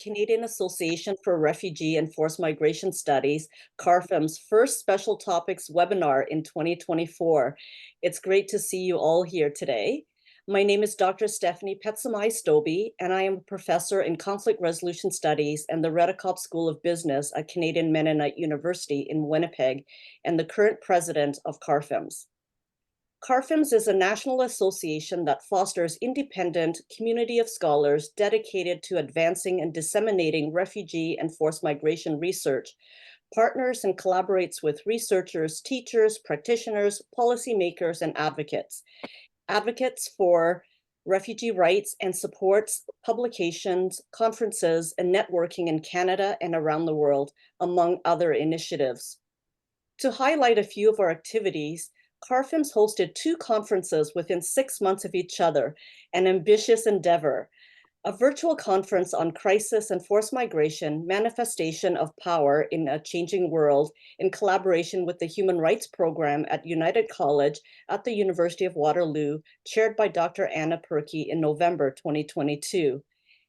Canadian Association for Refugee and Forced Migration Studies, CARFM's first Special Topics webinar in 2024. It's great to see you all here today. My name is Dr. Stephanie Petsamai-Stobie, and I am a professor in Conflict Resolution Studies and the Redekop School of Business at Canadian Mennonite University in Winnipeg, and the current president of CARFM's. CARFM's is a national association that fosters independent community of scholars dedicated to advancing and disseminating refugee and forced migration research, partners and collaborates with researchers, teachers, practitioners, policymakers, and advocates for refugee rights, and supports publications, conferences, and networking in Canada and around the world, among other initiatives. To highlight a few of our activities, CARFM's hosted 2 conferences within 6 months of each other, an ambitious endeavor. A virtual conference on crisis and forced migration, manifestation of power in a changing world, in collaboration with the Human Rights Program at United College at the University of Waterloo, chaired by Dr. Anna Perkey in November 2022.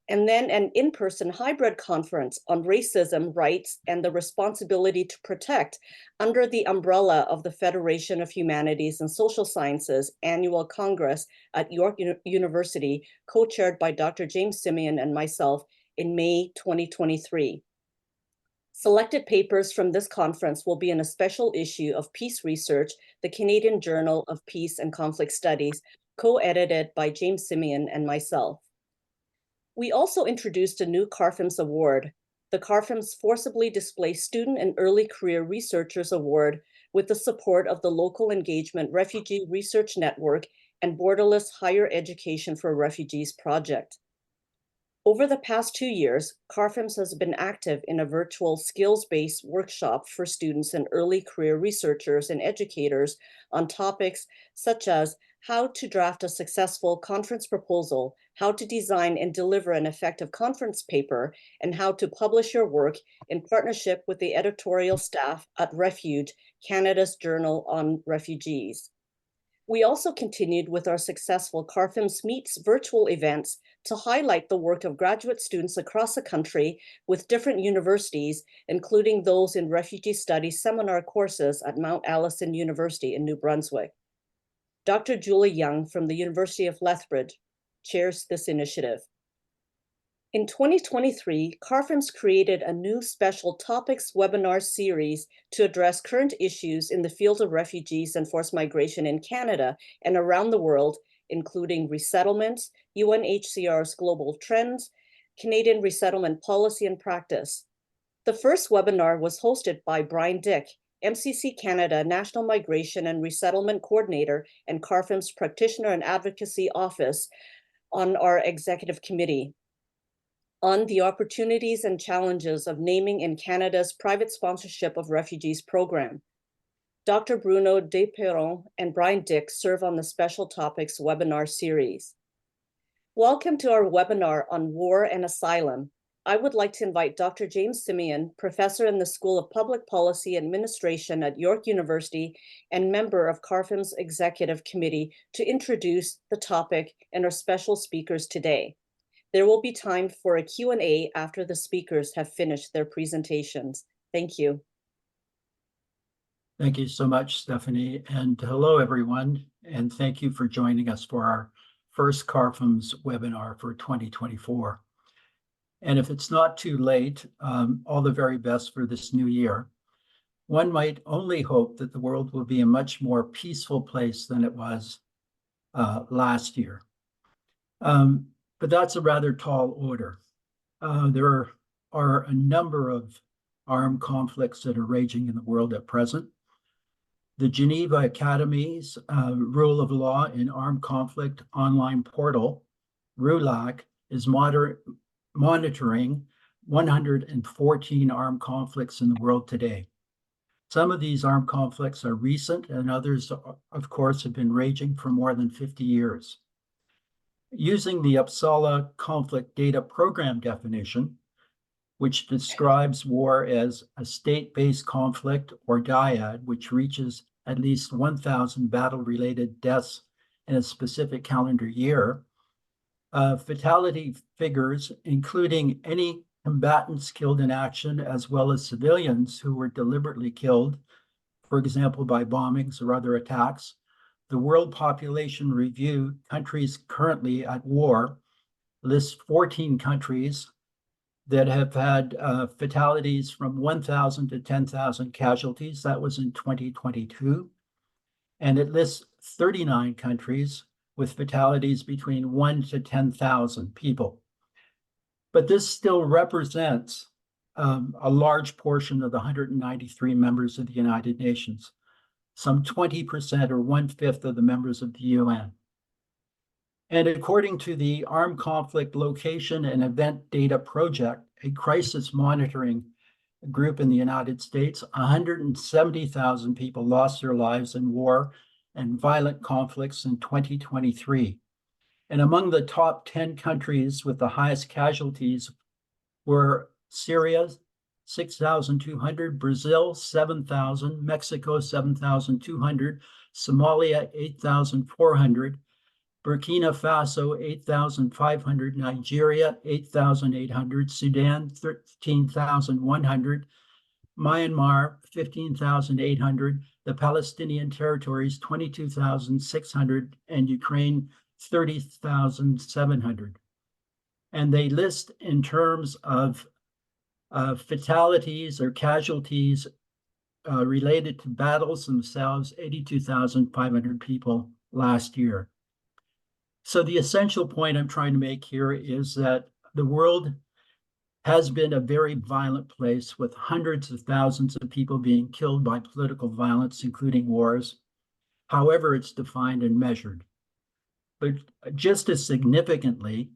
And then an in-person hybrid conference on racism, rights, and the responsibility to protect under the umbrella of the Federation of Humanities and Social Sciences Annual Congress at York University, co-chaired by Dr. James Simeon and myself in May 2023. Selected papers from this conference will be in a special issue of Peace Research, the Canadian Journal of Peace and Conflict Studies, co-edited by James Simeon and myself. We also introduced a new CARFM's award, the CARFM's Forcibly Displaced Student and Early Career Researchers Award, with the support of the Local Engagement Refugee Research Network and Borderless Higher Education for Refugees project. Over the past 2 years, CARFM's has been active in a virtual skills-based workshop for students and early career researchers and educators on topics such as how to draft a successful conference proposal, how to design and deliver an effective conference paper, and how to publish your work in partnership with the editorial staff at Refuge, Canada's Journal on Refugees. We also continued with our successful CARFM's Meets virtual events to highlight the work of graduate students across the country with different universities, including those in refugee studies seminar courses at Mount Allison University in New Brunswick. Dr. Julie Young from the University of Lethbridge chairs this initiative. In 2023, CARFM's created a new special topics webinar series to address current issues in the field of refugees and forced migration in Canada and around the world, including resettlements, UNHCR's global trends, Canadian resettlement policy and practice. The first webinar was hosted by Brian Dick, MCC Canada National Migration and Resettlement Coordinator and CARFM's Practitioner and Advocacy Office on our executive committee, on the opportunities and challenges of naming in Canada's private sponsorship of refugees program. Dr. Bruno Desperron and Brian Dick serve on the Special Topics webinar series. Welcome to our webinar on war and asylum. I would like to invite Dr. James Simeon, professor in the School of Public Policy Administration at York University and member of CARFM's Executive Committee, to introduce the topic and our special speakers today. There will be time for a Q&A after the speakers have finished their presentations. Thank you. Thank you so much, Stephanie, and hello, everyone, and thank you for joining us for our first CARFM's webinar for 2024. And if it's not too late, all the very best for this new year. One might only hope that the world will be a much more peaceful place than it was last year. But that's a rather tall order. There are a number of armed conflicts that are raging in the world at present. The Geneva Academy's Rule of Law in Armed Conflict online portal, RULAC, is monitoring 114 armed conflicts in the world today. Some of these armed conflicts are recent, and others, of course, have been raging for more than 50 years. Using the Uppsala Conflict Data Program definition, which describes war as a state-based conflict or dyad, which reaches at least 1,000 battle-related deaths in a specific calendar year, fatality figures, including any combatants killed in action, as well as civilians who were deliberately killed, for example, by bombings or other attacks, the World Population Review, countries currently at war, lists 14 countries that have had fatalities from 1,000 to 10,000 casualties. That was in 2022. And it lists 39 countries with fatalities between 1 to 10,000 people. But this still represents a large portion of the 193 members of the United Nations, some 20% or 1/5 of the members of the UN. And according to the Armed Conflict Location and Event Data Project, a crisis monitoring group in the United States, 170,000 people lost their lives in war and violent conflicts in 2023. And among the top 10 countries with the highest casualties were Syria, 6,200, Brazil, 7,000, Mexico, 7,200, Somalia, 8,400, Burkina Faso, 8,500, Nigeria, 8,800, Sudan, 13,100, Myanmar, 15,800, the Palestinian territories, 22,600, and Ukraine, 30,700. And they list in terms of fatalities or casualties related to battles themselves, 82,500 people last year. So the essential point I'm trying to make here is that the world has been a very violent place with hundreds of thousands of people being killed by political violence, including wars, however it's defined and measured. But just as significantly,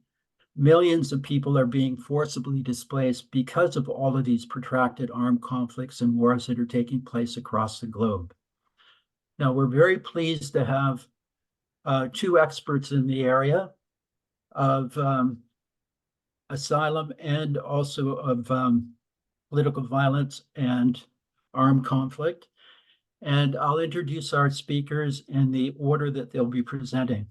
millions of people are being forcibly displaced because of all of these protracted armed conflicts and wars that are taking place across the globe. Now, we're very pleased to have two experts in the area of asylum and also of political violence and armed conflict. And I'll introduce our speakers in the order that they'll be presenting.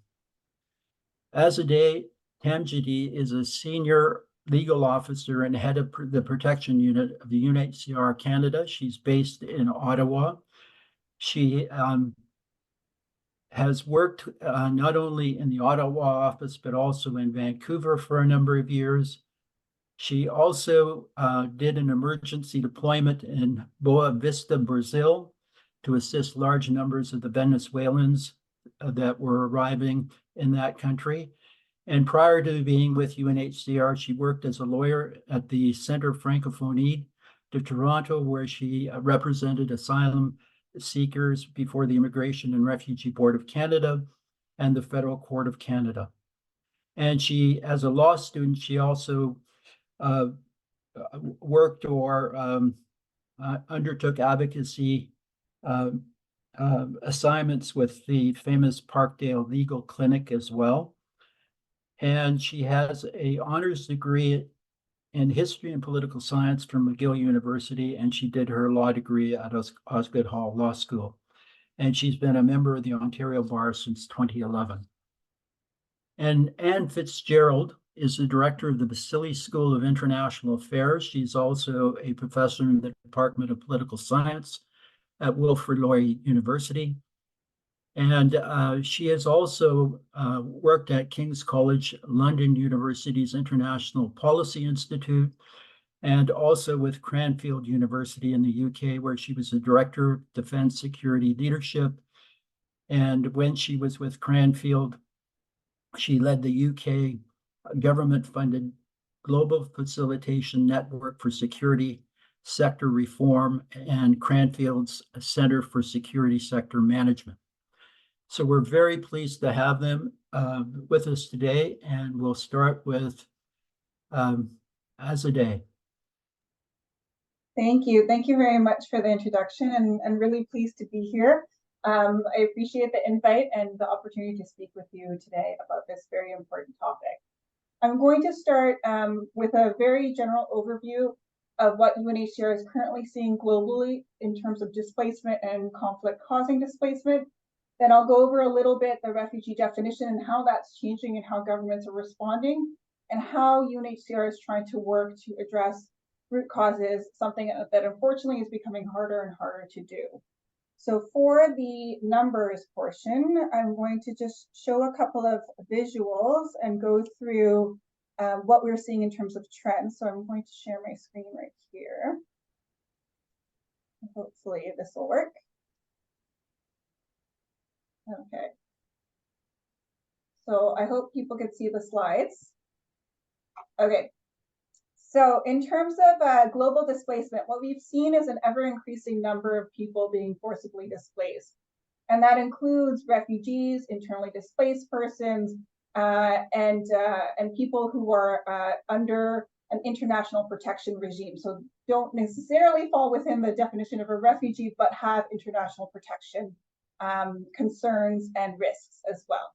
Azadeh Tamjidi is a senior legal officer and head of the protection unit of the UNHCR Canada. She's based in Ottawa. She has worked not only in the Ottawa office, but also in Vancouver for a number of years. She also did an emergency deployment in Boa Vista, Brazil, to assist large numbers of the Venezuelans that were arriving in that country. And prior to being with UNHCR, she worked as a lawyer at the Centre Francophonie de Toronto, where she represented asylum seekers before the Immigration and Refugee Board of Canada and the Federal Court of Canada. And she, as a law student, she also worked or undertook advocacy assignments with the famous Parkdale Legal Clinic as well. And she has an honors degree in history and political science from McGill University, and she did her law degree at Osgoode Hall Law School. And she's been a member of the Ontario Bar since 2011. And Anne Fitzgerald is the director of the Basili School of International Affairs. She's also a professor in the Department of Political Science at Wilfrid Laurier University. And she has also worked at King's College London University's International Policy Institute, and also with Cranfield University in the UK, where she was the Director of Defense Security Leadership. And when she was with Cranfield, she led the UK government-funded Global Facilitation Network for Security Sector Reform and Cranfield's Center for Security Sector Management. So we're very pleased to have them with us today, and we'll start with Azadeh. Thank you. Thank you very much for the introduction, and really pleased to be here. I appreciate the invite and the opportunity to speak with you today about this very important topic. I'm going to start with a very general overview of what UNHCR is currently seeing globally in terms of displacement and conflict causing displacement. Then I'll go over a little bit the refugee definition and how that's changing and how governments are responding. and how UNHCR is trying to work to address root causes, something that unfortunately is becoming harder and harder to do. So for the numbers portion, I'm going to just show a couple of visuals and go through what we're seeing in terms of trends. So I'm going to share my screen right here. Hopefully this will work. Okay. So I hope people can see the slides. Okay. So in terms of global displacement, what we've seen is an ever-increasing number of people being forcibly displaced. And that includes refugees, internally displaced persons, and people who are under an international protection regime. So don't necessarily fall within the definition of a refugee, but have international protection concerns and risks as well.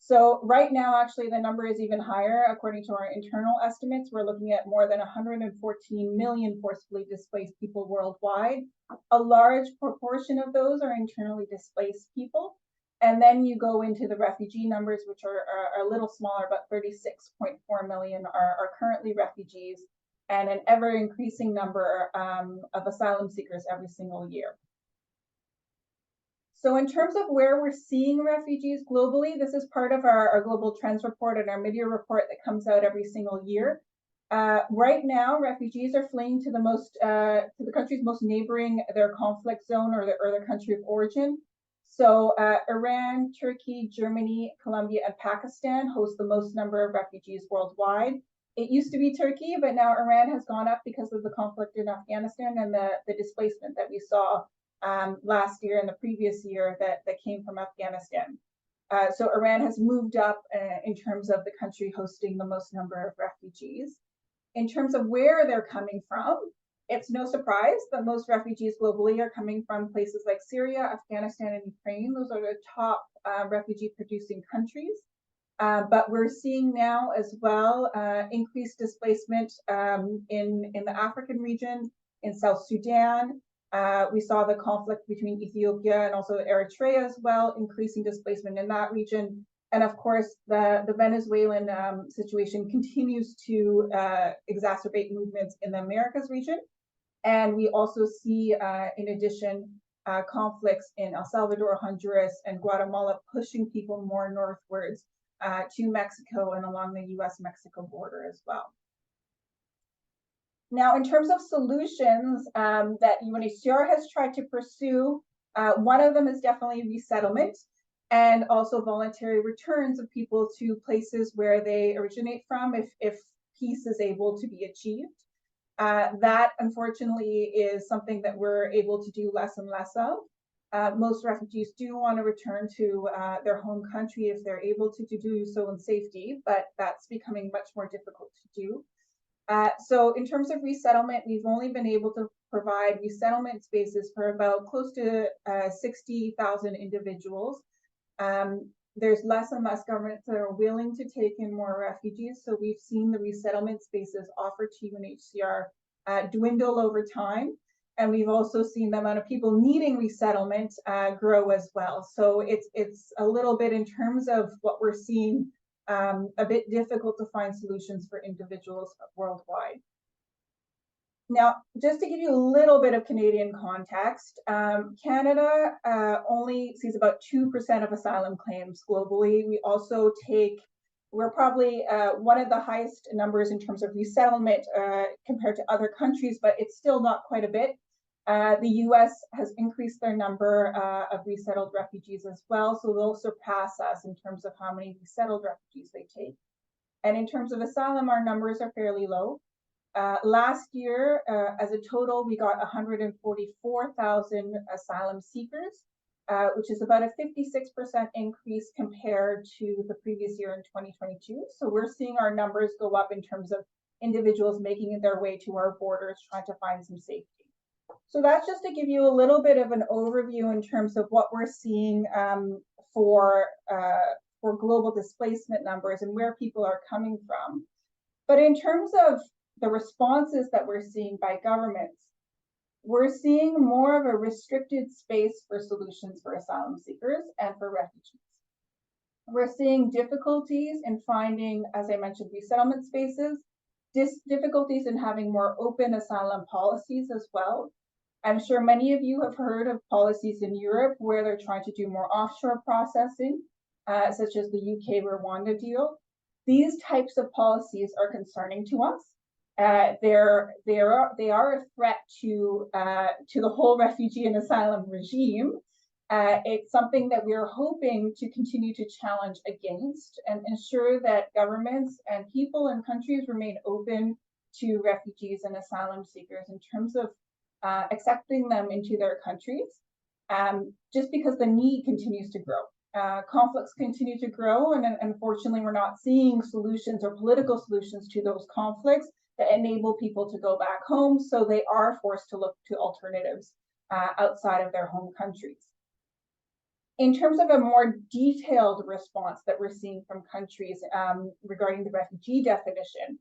So right now, actually, the number is even higher. According to our internal estimates, we're looking at more than 114 million forcibly displaced people worldwide. A large proportion of those are internally displaced people. And then you go into the refugee numbers, which are a little smaller, but 36.4 million are currently refugees, and an ever-increasing number of asylum seekers every single year. So in terms of where we're seeing refugees globally, this is part of our global trends report and our mid-year report that comes out every single year. Right now, refugees are fleeing to the countries most neighboring their conflict zone or their country of origin. So Iran, Turkey, Germany, Colombia, and Pakistan host the most number of refugees worldwide. It used to be Turkey, but now Iran has gone up because of the conflict in Afghanistan and the displacement that we saw last year and the previous year that came from Afghanistan. So Iran has moved up in terms of the country hosting the most number of refugees. In terms of where they're coming from, it's no surprise that most refugees globally are coming from places like Syria, Afghanistan, and Ukraine. Those are the top refugee-producing countries. But we're seeing now as well increased displacement in the African region, in South Sudan. We saw the conflict between Ethiopia and also Eritrea as well, increasing displacement in that region. And of course, the Venezuelan situation continues to exacerbate movements in the Americas region. And we also see, in addition, conflicts in El Salvador, Honduras, and Guatemala pushing people more northwards to Mexico and along the US-Mexico border as well. Now, in terms of solutions that UNHCR has tried to pursue, one of them is definitely resettlement and also voluntary returns of people to places where they originate from if peace is able to be achieved. That, unfortunately, is something that we're able to do less and less of. Most refugees do want to return to their home country if they're able to do so in safety, but that's becoming much more difficult to do. So in terms of resettlement, we've only been able to provide resettlement spaces for about close to 60,000 individuals. There's less and less governments that are willing to take in more refugees. So we've seen the resettlement spaces offered to UNHCR dwindle over time. And we've also seen the amount of people needing resettlement grow as well. So it's a little bit, in terms of what we're seeing, a bit difficult to find solutions for individuals worldwide. Now, just to give you a little bit of Canadian context, Canada only sees about 2% of asylum claims globally. We also we're probably one of the highest numbers in terms of resettlement compared to other countries, but it's still not quite a bit. The US has increased their number of resettled refugees as well, so they'll surpass us in terms of how many resettled refugees they take. And in terms of asylum, our numbers are fairly low. Last year, as a total, we got 144,000 asylum seekers, which is about a 56% increase compared to the previous year in 2022. So we're seeing our numbers go up in terms of individuals making their way to our borders, trying to find some safety. So that's just to give you a little bit of an overview in terms of what we're seeing for global displacement numbers and where people are coming from. But in terms of the responses that we're seeing by governments, we're seeing more of a restricted space for solutions for asylum seekers and for refugees. We're seeing difficulties in finding, as I mentioned, resettlement spaces, difficulties in having more open asylum policies as well. I'm sure many of you have heard of policies in Europe where they're trying to do more offshore processing, such as the UK-Rwanda deal. These types of policies are concerning to us. They are a threat to the whole refugee and asylum regime. It's something that we're hoping to continue to challenge against and ensure that governments and people and countries remain open to refugees and asylum seekers in terms of accepting them into their countries, just because the need continues to grow. Conflicts continue to grow, and unfortunately, we're not seeing solutions or political solutions to those conflicts that enable people to go back home, so they are forced to look to alternatives outside of their home countries. In terms of a more detailed response that we're seeing from countries regarding the refugee definition,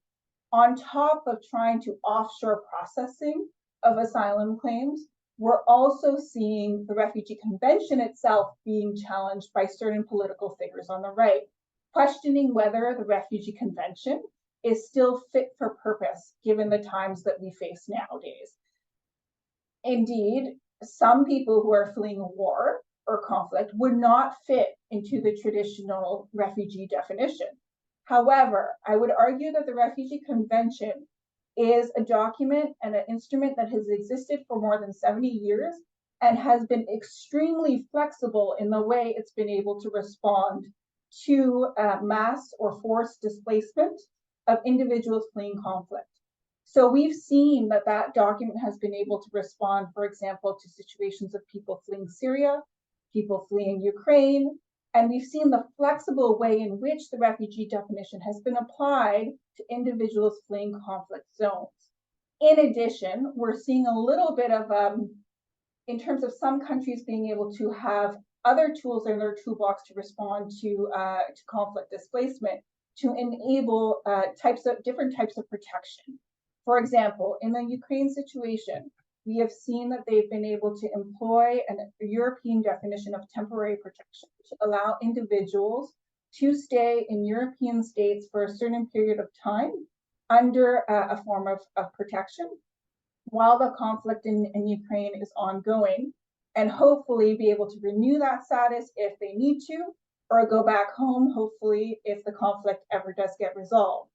on top of trying to offshore processing of asylum claims, we're also seeing the Refugee Convention itself being challenged by certain political figures on the right, questioning whether the Refugee Convention is still fit for purpose given the times that we face nowadays. Indeed, some people who are fleeing war or conflict would not fit into the traditional refugee definition. However, I would argue that the Refugee Convention is a document and an instrument that has existed for more than 70 years and has been extremely flexible in the way it's been able to respond to mass or forced displacement of individuals fleeing conflict. So we've seen that that document has been able to respond, for example, to situations of people fleeing Syria, people fleeing Ukraine, and we've seen the flexible way in which the refugee definition has been applied to individuals fleeing conflict zones. In addition, we're seeing a little bit of, in terms of some countries being able to have other tools in their toolbox to respond to conflict displacement, to enable different types of protection. For example, in the Ukraine situation, we have seen that they've been able to employ a European definition of temporary protection to allow individuals to stay in European states for a certain period of time under a form of protection while the conflict in Ukraine is ongoing, and hopefully be able to renew that status if they need to, or go back home, hopefully, if the conflict ever does get resolved.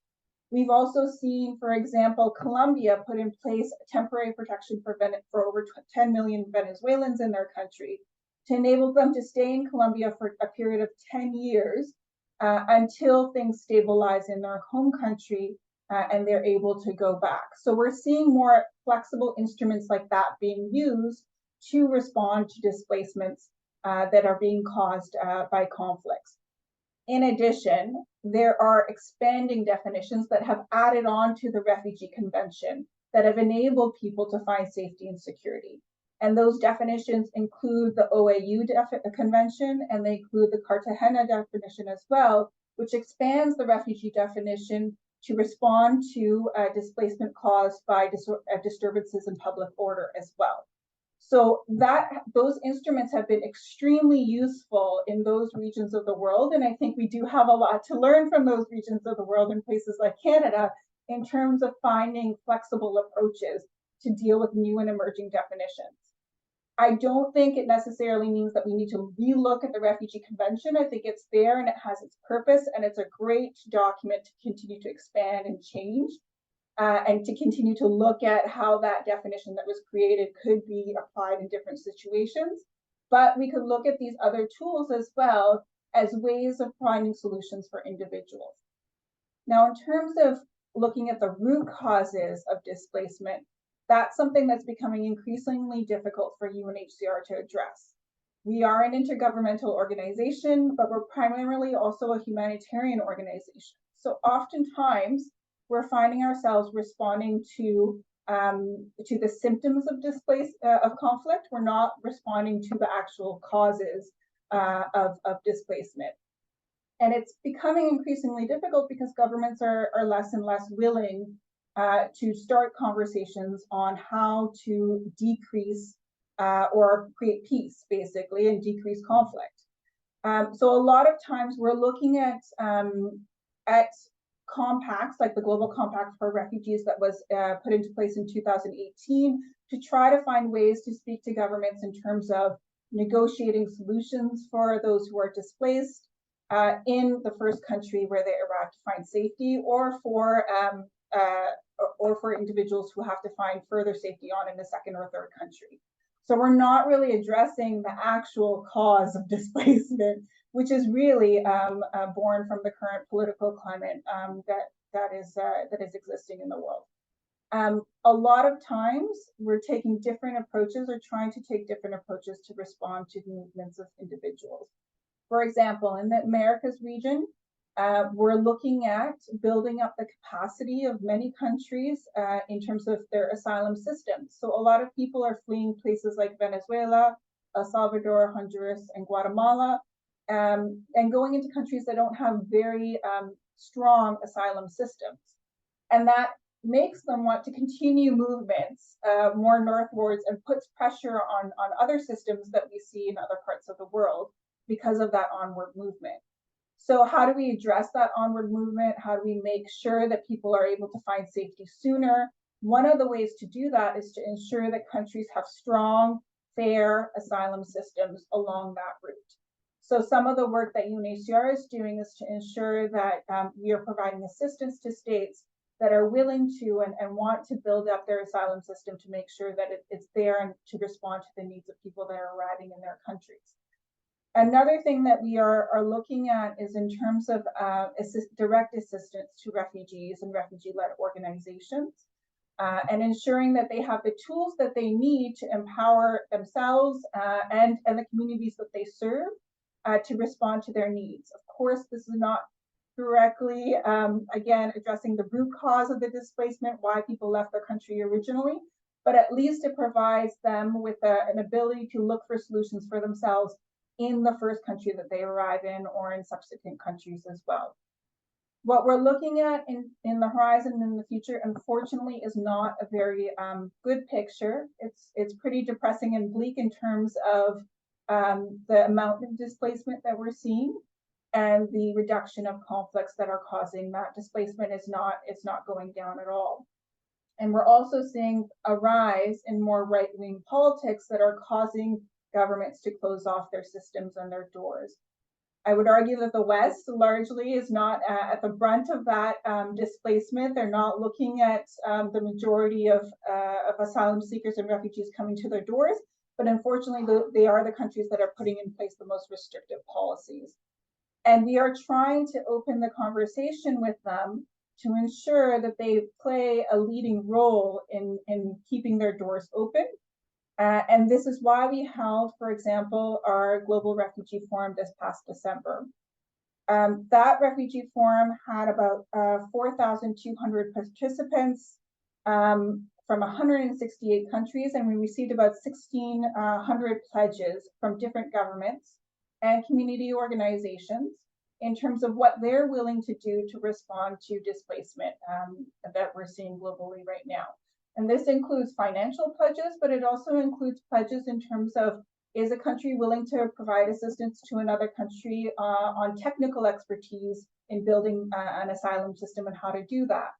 We've also seen, for example, Colombia put in place temporary protection for over 10 million Venezuelans in their country to enable them to stay in Colombia for a period of 10 years until things stabilize in their home country and they're able to go back. So we're seeing more flexible instruments like that being used to respond to displacements that are being caused by conflicts. In addition, there are expanding definitions that have added on to the Refugee Convention that have enabled people to find safety and security. And those definitions include the OAU Convention, and they include the Cartagena definition as well, which expands the refugee definition to respond to displacement caused by disturbances in public order as well. So those instruments have been extremely useful in those regions of the world. And I think we do have a lot to learn from those regions of the world in places like Canada in terms of finding flexible approaches to deal with new and emerging definitions. I don't think it necessarily means that we need to relook at the Refugee Convention. I think it's there and it has its purpose, and it's a great document to continue to expand and change. And to continue to look at how that definition that was created could be applied in different situations. But we could look at these other tools as well as ways of finding solutions for individuals. Now, in terms of looking at the root causes of displacement, that's something that's becoming increasingly difficult for UNHCR to address. We are an intergovernmental organization, but we're primarily also a humanitarian organization. So oftentimes, we're finding ourselves responding to the symptoms of conflict. We're not responding to the actual causes of displacement. And it's becoming increasingly difficult because governments are less and less willing to start conversations on how to decrease or create peace, basically, and decrease conflict. So a lot of times we're looking at compacts like the Global Compact for Refugees that was put into place in 2018 to try to find ways to speak to governments in terms of negotiating solutions for those who are displaced in the first country where they arrive to find safety, or for individuals who have to find further safety on in the second or third country. So we're not really addressing the actual cause of displacement, which is really born from the current political climate that is existing in the world. A lot of times we're taking different approaches, or trying to take different approaches to respond to the movements of individuals. For example, in the Americas region, we're looking at building up the capacity of many countries in terms of their asylum systems. So a lot of people are fleeing places like Venezuela, El Salvador, Honduras, and Guatemala, and going into countries that don't have very strong asylum systems. And that makes them want to continue movements more northwards, and puts pressure on other systems that we see in other parts of the world because of that onward movement. So how do we address that onward movement? How do we make sure that people are able to find safety sooner? One of the ways to do that is to ensure that countries have strong, fair asylum systems along that route. So some of the work that UNHCR is doing is to ensure that we are providing assistance to states that are willing to and want to build up their asylum system to make sure that it's there and to respond to the needs of people that are arriving in their countries. Another thing that we are looking at is in terms of direct assistance to refugees and refugee-led organizations, and ensuring that they have the tools that they need to empower themselves and the communities that they serve to respond to their needs. Of course, this is not directly, again, addressing the root cause of the displacement, why people left their country originally, but at least it provides them with an ability to look for solutions for themselves in the first country that they arrive in, or in subsequent countries as well. What we're looking at in the horizon in the future, unfortunately, is not a very good picture. It's pretty depressing and bleak in terms of the amount of displacement that we're seeing, and the reduction of conflicts that are causing that displacement is not going down at all. And we're also seeing a rise in more right-wing politics that are causing governments to close off their systems and their doors. I would argue that the West largely is not at the brunt of that displacement. They're not looking at the majority of asylum seekers and refugees coming to their doors, but unfortunately they are the countries that are putting in place the most restrictive policies. And we are trying to open the conversation with them to ensure that they play a leading role in keeping their doors open. And this is why we held, for example, our Global Refugee Forum this past December. That refugee forum had about 4,200 participants from 168 countries, and we received about 1,600 pledges from different governments and community organizations in terms of what they're willing to do to respond to displacement that we're seeing globally right now. And this includes financial pledges, but it also includes pledges in terms of, is a country willing to provide assistance to another country on technical expertise in building an asylum system and how to do that.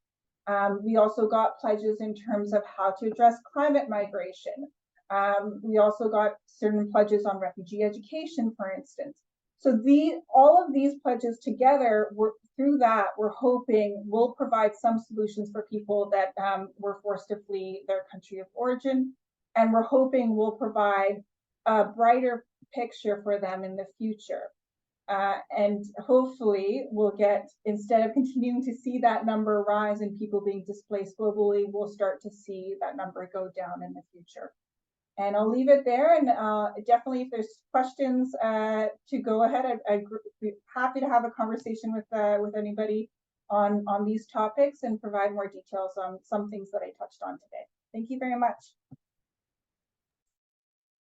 We also got pledges in terms of how to address climate migration. We also got certain pledges on refugee education, for instance. So all of these pledges together, through that, we're hoping will provide some solutions for people that were forced to flee their country of origin. And we're hoping will provide a brighter picture for them in the future. And hopefully we'll get, instead of continuing to see that number rise and people being displaced globally, we'll start to see that number go down in the future. And I'll leave it there, and definitely if there's questions to go ahead, I'd be happy to have a conversation with anybody on these topics and provide more details on some things that I touched on today. Thank you very much.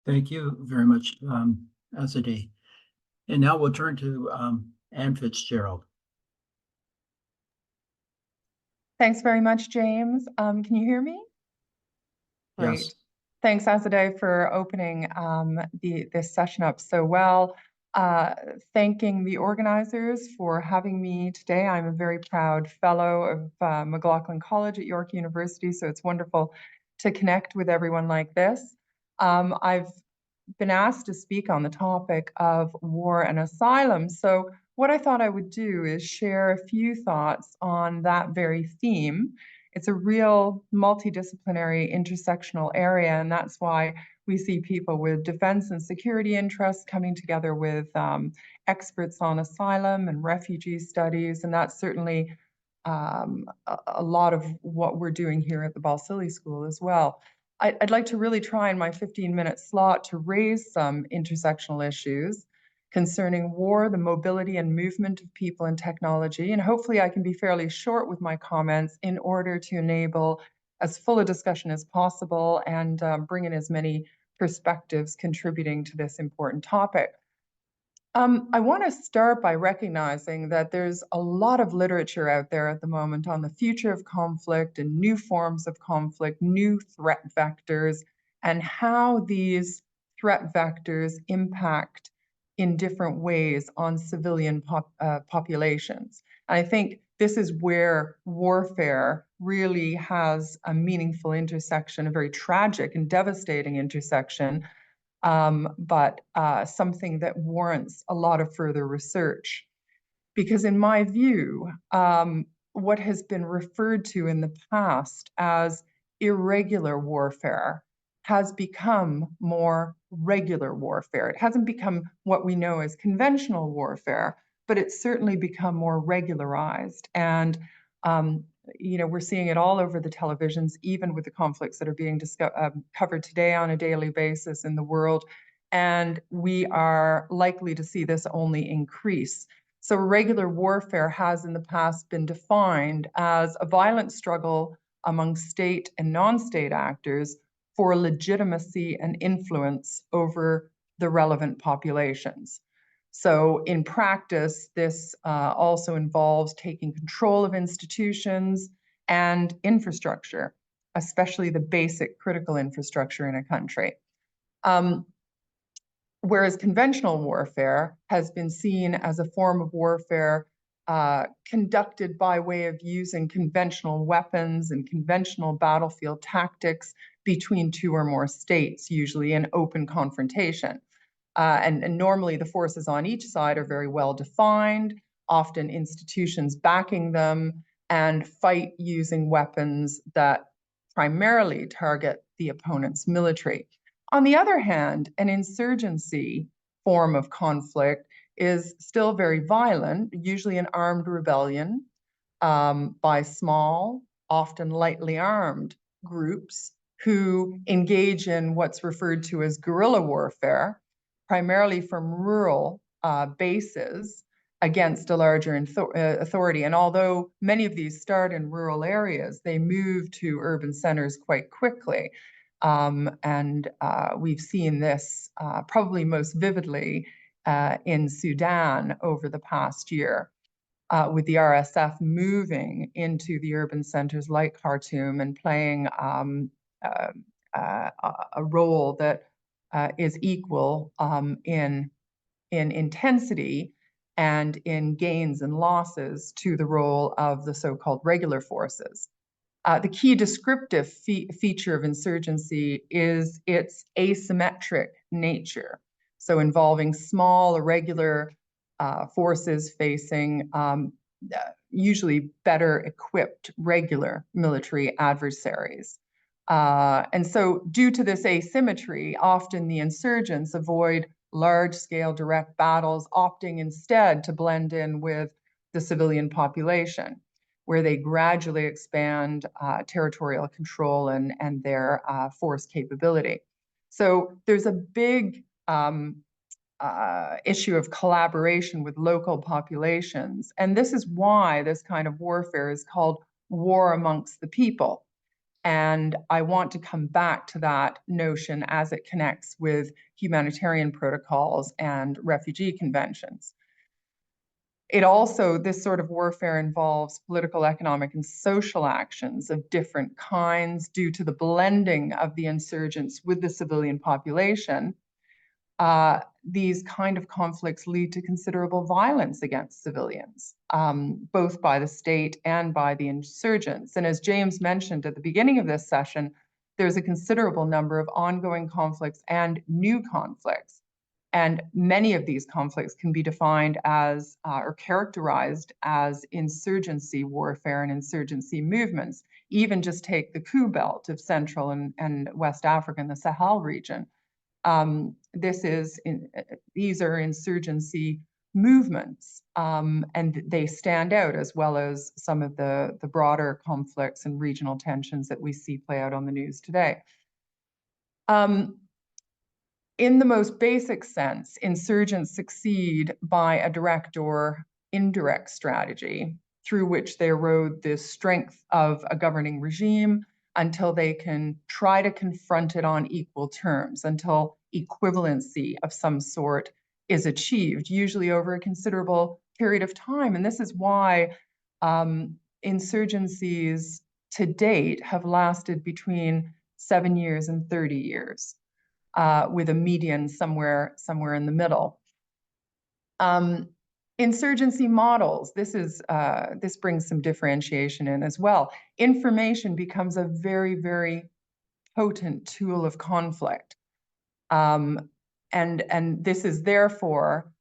Thank you very much, Azadeh. And now we'll turn to Anne Fitzgerald. Thanks very much, James. Can you hear me? Great. Yes. Thanks, Azadeh, for opening this session up so well. thanking the organizers for having me today. I'm a very proud fellow of McLaughlin College at York University, so it's wonderful to connect with everyone like this. I've been asked to speak on the topic of war and asylum. So what I thought I would do is share a few thoughts on that very theme. It's a real multidisciplinary intersectional area, and that's why we see people with defense and security interests coming together with experts on asylum and refugee studies, and that's certainly a lot of what we're doing here at the Balsillie School as well. I'd like to really try in my 15-minute slot to raise some intersectional issues concerning war, the mobility and movement of people and technology, and hopefully I can be fairly short with my comments in order to enable as full a discussion as possible and bring in as many perspectives contributing to this important topic. I want to start by recognizing that there's a lot of literature out there at the moment on the future of conflict and new forms of conflict, new threat vectors, and how these threat vectors impact in different ways on civilian populations. And I think this is where warfare really has a meaningful intersection, a very tragic and devastating intersection, but something that warrants a lot of further research. Because in my view, what has been referred to in the past as irregular warfare has become more regular warfare. It hasn't become what we know as conventional warfare, but it's certainly become more regularized. And we're seeing it all over the televisions, even with the conflicts that are being covered today on a daily basis in the world. And we are likely to see this only increase. So regular warfare has in the past been defined as a violent struggle among state and non-state actors for legitimacy and influence over the relevant populations. So in practice, this also involves taking control of institutions and infrastructure, especially the basic critical infrastructure in a country. Whereas conventional warfare has been seen as a form of warfare conducted by way of using conventional weapons and conventional battlefield tactics between two or more states, usually in open confrontation. And normally the forces on each side are very well defined, often institutions backing them, and fight using weapons that primarily target the opponent's military. On the other hand, an insurgency form of conflict is still very violent, usually an armed rebellion by small, often lightly armed groups who engage in what's referred to as guerrilla warfare, primarily from rural bases against a larger authority. And although many of these start in rural areas, they move to urban centers quite quickly. And we've seen this probably most vividly in Sudan over the past year, with the RSF moving into the urban centers like Khartoum and playing a role that is equal in intensity and in gains and losses to the role of the so-called regular forces. The key descriptive feature of insurgency is its asymmetric nature, so involving small, irregular forces facing usually better equipped regular military adversaries. And so due to this asymmetry, often the insurgents avoid large-scale direct battles, opting instead to blend in with the civilian population, where they gradually expand territorial control and their force capability. So there's a big issue of collaboration with local populations. And this is why this kind of warfare is called war amongst the people. And I want to come back to that notion as it connects with humanitarian protocols and refugee conventions. It also, this sort of warfare involves political, economic, and social actions of different kinds due to the blending of the insurgents with the civilian population. these kind of conflicts lead to considerable violence against civilians, both by the state and by the insurgents. And as James mentioned at the beginning of this session, there's a considerable number of ongoing conflicts and new conflicts. And many of these conflicts can be defined as or characterized as insurgency warfare and insurgency movements. Even just take the coup belt of Central and West Africa and the Sahel region. These are insurgency movements, and they stand out, as well as some of the broader conflicts and regional tensions that we see play out on the news today. In the most basic sense, insurgents succeed by a direct or indirect strategy through which they erode the strength of a governing regime until they can try to confront it on equal terms, until equivalency of some sort is achieved, usually over a considerable period of time. And this is why insurgencies to date have lasted between 7 years and 30 years. With a median somewhere in the middle. Insurgency models, this brings some differentiation in as well. Information becomes a very, very potent tool of conflict. And this is therefore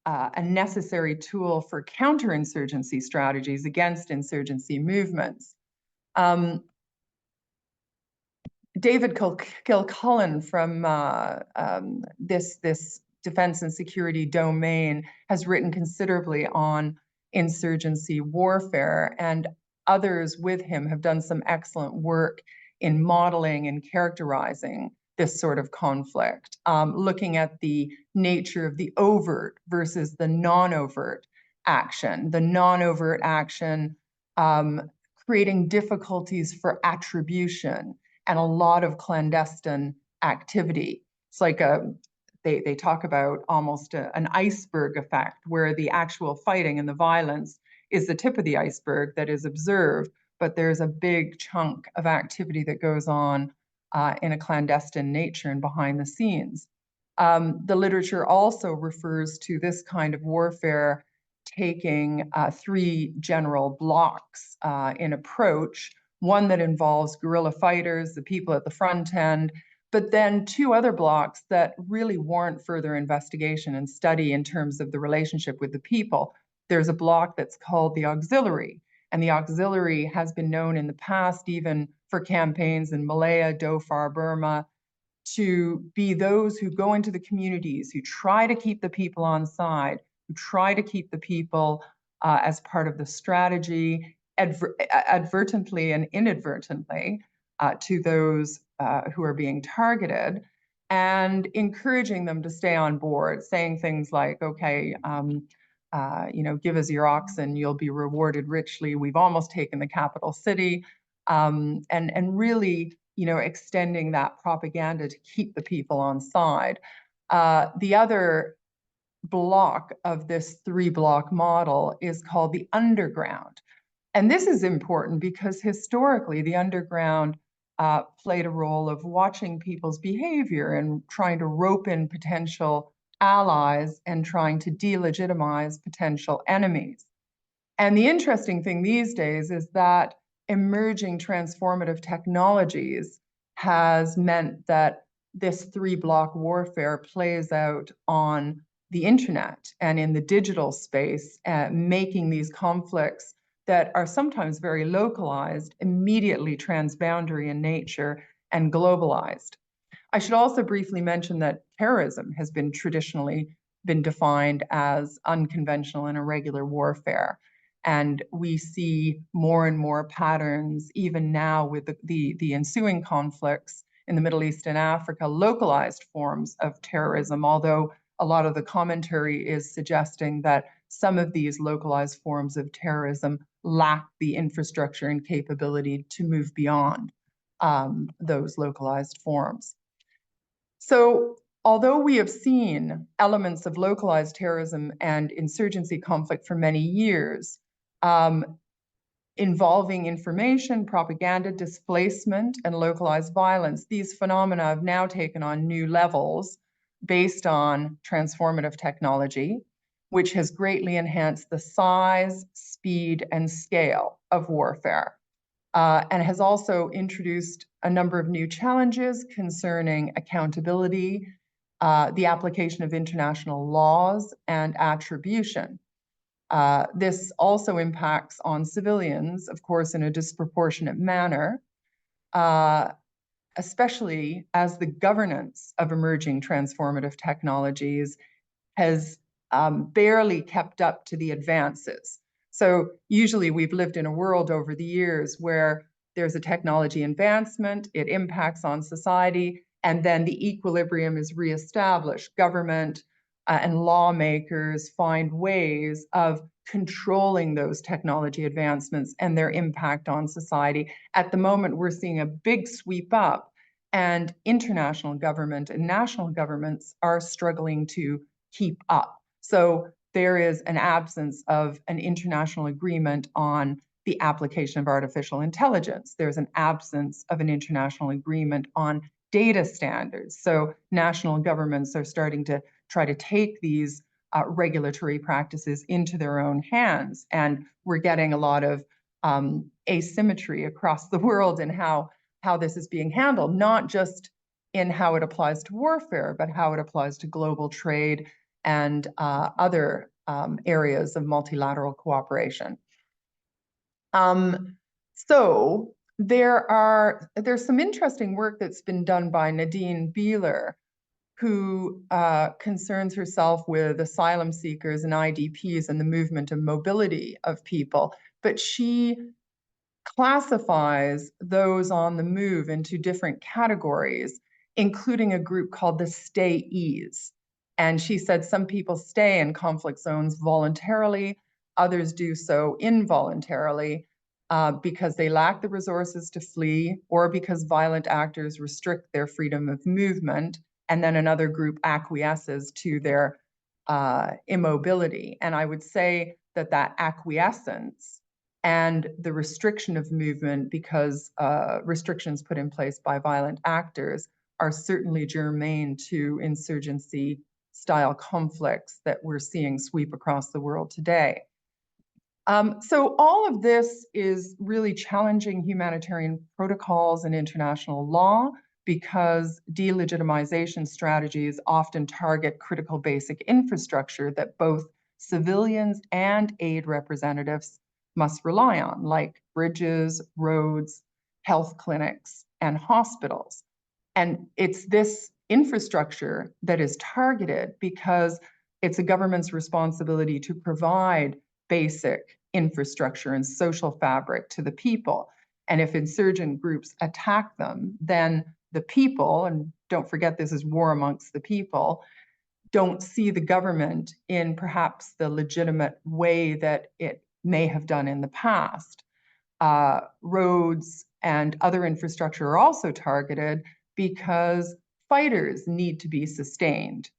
a necessary tool for counterinsurgency strategies against insurgency movements. David Kilcullen from this defense and security domain has written considerably on insurgency warfare, and others with him have done some excellent work in modeling and characterizing this sort of conflict, looking at the nature of the overt versus the non-overt action. The non-overt action creating difficulties for attribution and a lot of clandestine activity. It's like they talk about almost an iceberg effect, where the actual fighting and the violence is the tip of the iceberg that is observed, but there's a big chunk of activity that goes on in a clandestine nature and behind the scenes. The literature also refers to this kind of warfare taking 3 general blocks in approach. One that involves guerrilla fighters, the people at the front end, but then 2 other blocks that really warrant further investigation and study in terms of the relationship with the people. There's a block that's called the auxiliary, and the auxiliary has been known in the past, even for campaigns in Malaya, Dhofar, Burma, to be those who go into the communities, who try to keep the people on side, who try to keep the people as part of the strategy, advertently and inadvertently to those who are being targeted, and encouraging them to stay on board, saying things like, okay, give us your oxen, you'll be rewarded richly. We've almost taken the capital city, and really, extending that propaganda to keep the people on side. The other block of this 3-block model is called the underground. And this is important because historically the underground played a role of watching people's behavior and trying to rope in potential allies and trying to delegitimize potential enemies. And the interesting thing these days is that emerging transformative technologies has meant that this 3-block warfare plays out on the internet and in the digital space, making these conflicts that are sometimes very localized, immediately transboundary in nature and globalized. I should also briefly mention that terrorism has been traditionally been defined as unconventional and irregular warfare. And we see more and more patterns, even now with the ensuing conflicts in the Middle East and Africa, localized forms of terrorism, although a lot of the commentary is suggesting that some of these localized forms of terrorism lack the infrastructure and capability to move beyond those localized forms. So although we have seen elements of localized terrorism and insurgency conflict for many years, involving information, propaganda, displacement, and localized violence, these phenomena have now taken on new levels based on transformative technology, which has greatly enhanced the size, speed, and scale of warfare, and has also introduced a number of new challenges concerning accountability, the application of international laws, and attribution. This also impacts on civilians, of course, in a disproportionate manner, especially as the governance of emerging transformative technologies has barely kept up to the advances. So usually we've lived in a world over the years where there's a technology advancement, it impacts on society, and then the equilibrium is reestablished. Government and lawmakers find ways of controlling those technology advancements and their impact on society. At the moment, we're seeing a big sweep up, and international government and national governments are struggling to keep up. So there is an absence of an international agreement on the application of artificial intelligence. There's an absence of an international agreement on data standards. So national governments are starting to try to take these regulatory practices into their own hands. And we're getting a lot of asymmetry across the world in how this is being handled, not just in how it applies to warfare, but how it applies to global trade and other areas of multilateral cooperation. So there's some interesting work that's been done by Nadine Beeler, who concerns herself with asylum seekers and IDPs and the movement and mobility of people. But she classifies those on the move into different categories, including a group called the stayees. And she said some people stay in conflict zones voluntarily, others do so involuntarily because they lack the resources to flee or because violent actors restrict their freedom of movement. And then another group acquiesces to their immobility. And I would say that that acquiescence and the restriction of movement, because restrictions put in place by violent actors, are certainly germane to insurgency-style conflicts that we're seeing sweep across the world today. So all of this is really challenging humanitarian protocols and international law, because delegitimization strategies often target critical basic infrastructure that both civilians and aid representatives must rely on, like bridges, roads, health clinics, and hospitals. And it's this infrastructure that is targeted because it's a government's responsibility to provide basic infrastructure and social fabric to the people. And if insurgent groups attack them, then the people, and don't forget this is war amongst the people, don't see the government in perhaps the legitimate way that it may have done in the past. Roads and other infrastructure are also targeted because fighters need to be sustained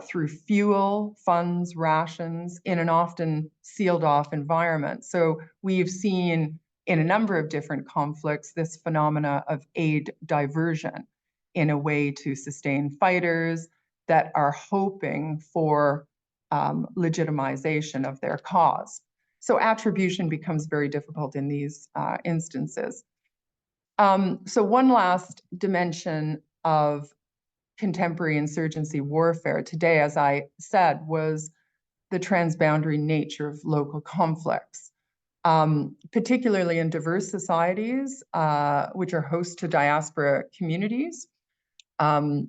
through fuel, funds, rations in an often sealed off environment. So we've seen in a number of different conflicts this phenomena of aid diversion in a way to sustain fighters that are hoping for legitimization of their cause. So attribution becomes very difficult in these instances. So one last dimension of contemporary insurgency warfare today, as I said, was the transboundary nature of local conflicts, particularly in diverse societies, which are host to diaspora communities. And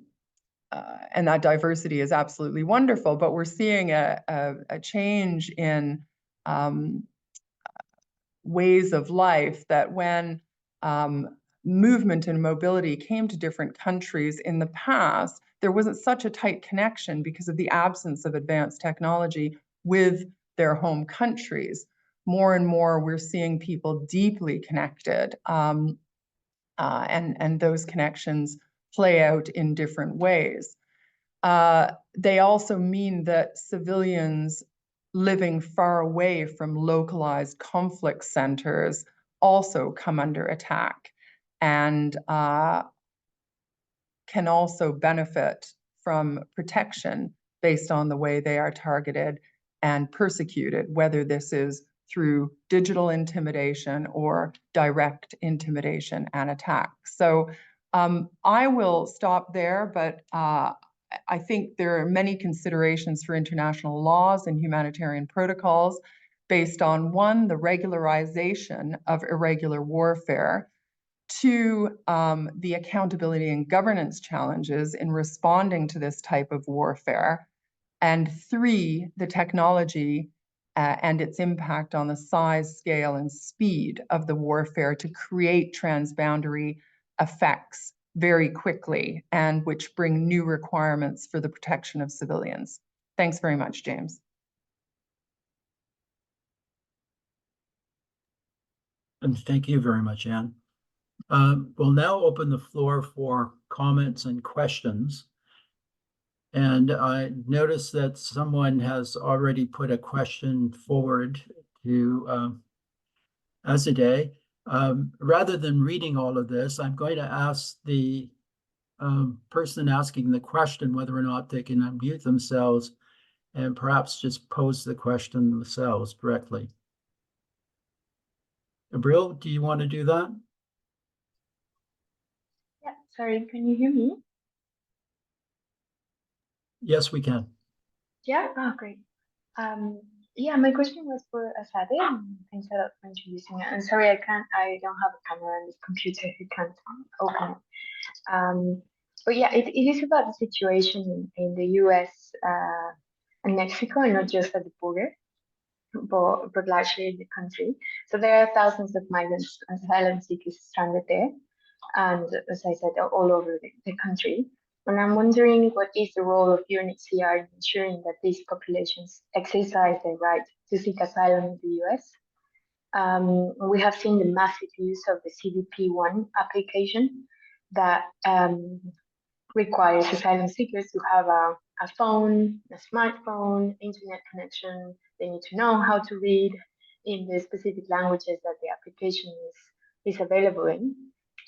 that diversity is absolutely wonderful, but we're seeing a change in ways of life that when movement and mobility came to different countries in the past, there wasn't such a tight connection because of the absence of advanced technology with their home countries. More and more, we're seeing people deeply connected, and those connections play out in different ways. They also mean that civilians living far away from localized conflict centers also come under attack and can also benefit from protection based on the way they are targeted and persecuted, whether this is through digital intimidation or direct intimidation and attack. So I will stop there, but I think there are many considerations for international laws and humanitarian protocols based on, one, the regularization of irregular warfare, two, the accountability and governance challenges in responding to this type of warfare, and three, the technology and its impact on the size, scale, and speed of the warfare to create transboundary effects very quickly, and which bring new requirements for the protection of civilians. Thanks very much, James. And thank you very much, Anne. We'll now open the floor for comments and questions. And I noticed that someone has already put a question forward to Azadeh. Rather than reading all of this, I'm going to ask the person asking the question whether or not they can unmute themselves and perhaps just pose the question themselves directly. Abril, do you want to do that? Yeah, sorry, can you hear me? Yes, we can. Yeah, oh, great. Yeah, my question was for Azadeh. Thanks a lot for introducing it. And sorry, I don't have a camera on this computer who can't open it. But yeah, it is about the situation in the US and Mexico, and not just at the border, but largely in the country. So there are thousands of migrants and asylum seekers stranded there, and as I said, all over the country. And I'm wondering, what is the role of UNHCR in ensuring that these populations exercise their right to seek asylum in the US? We have seen the massive use of the CBP-1 application that requires asylum seekers to have a phone, a smartphone, internet connection. They need to know how to read in the specific languages that the application is available in.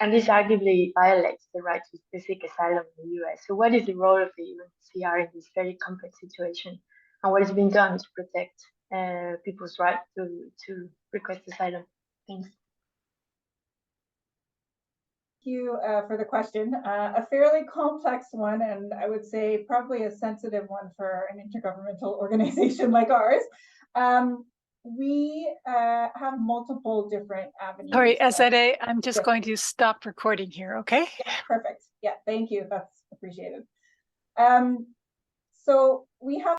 And this arguably violates the right to seek asylum in the US. So what is the role of the UNHCR in this very complex situation? And what is being done to protect people's right to request asylum? Thanks. Thank you for the question. A fairly complex one, and I would say probably a sensitive one for an intergovernmental organization like ours. We have multiple different avenues. Sorry, Azadeh, I'm just going to stop recording here, okay? Yeah, perfect. Yeah, thank you. That's appreciated. So we have